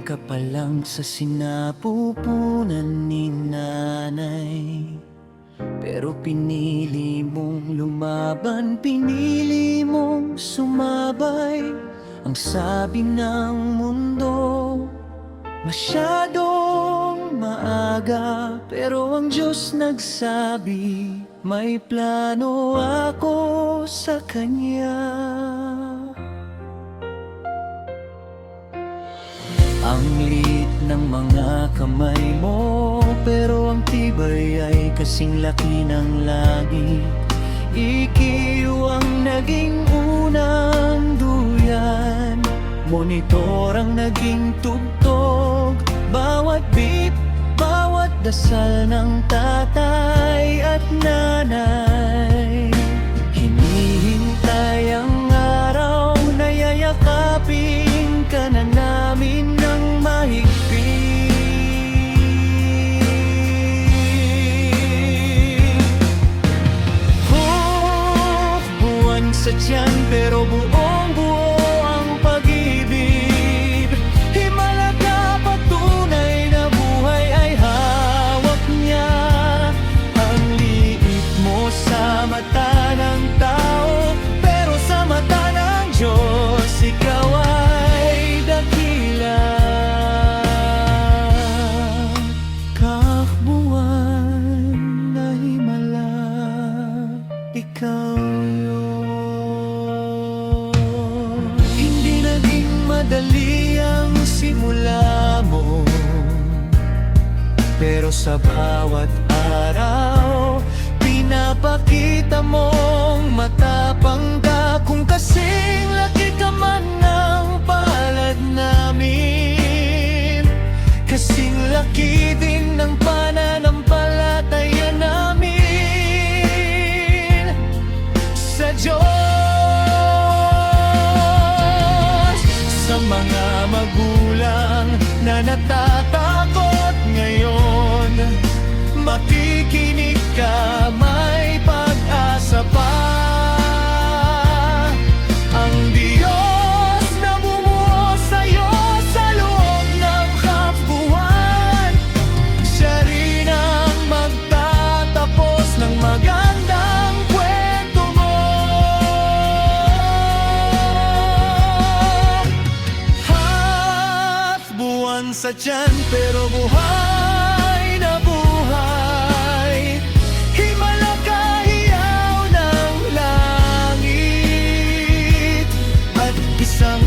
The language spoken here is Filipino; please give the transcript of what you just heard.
ka pa lang sa sinapupunan ni nanay. Pero pinili mong lumaban, pinili mong sumabay. Ang sabi ng mundo, masyadong maaga. Pero ang Diyos nagsabi, may plano ako sa Kanya. Ang liit ng mga kamay mo, pero ang tibay ay kasing laki ng langit. Ikiw ang naging unang duyan, monitor ang naging tugtog. Bawat beat, bawat dasal ng tatay at nanay. Hinihintay ang araw na yayakapin ka na namin ng mahigpit. Buwan sa tiyan pero buong buo ang pag-ibig. Himalaga patunay na buhay ay hawak niya. Ang liit mo sa mata ng tao, pero sa mata ng Diyos ikaw ay dakila. Kahbuwan na himala, ikaw yun. Hindi naging madali ang simula mo, pero sa bawat araw pinapakita mong matapang ka. Kung kasing laki ka man ng palad namin, kasing laki din ng pananampalataya namin sa Diyos. Sa mga magulang na natatakot ngayon, makikinig ka, may pag-asa pa. Ang Diyos na bumuo sa'yo sa loob ng kapbuhan, siya rin ang magtatapos ng magandang kwento mo. Buwan sa tiyan pero buhay na buhay. Himala kahiyaw ng langit at isang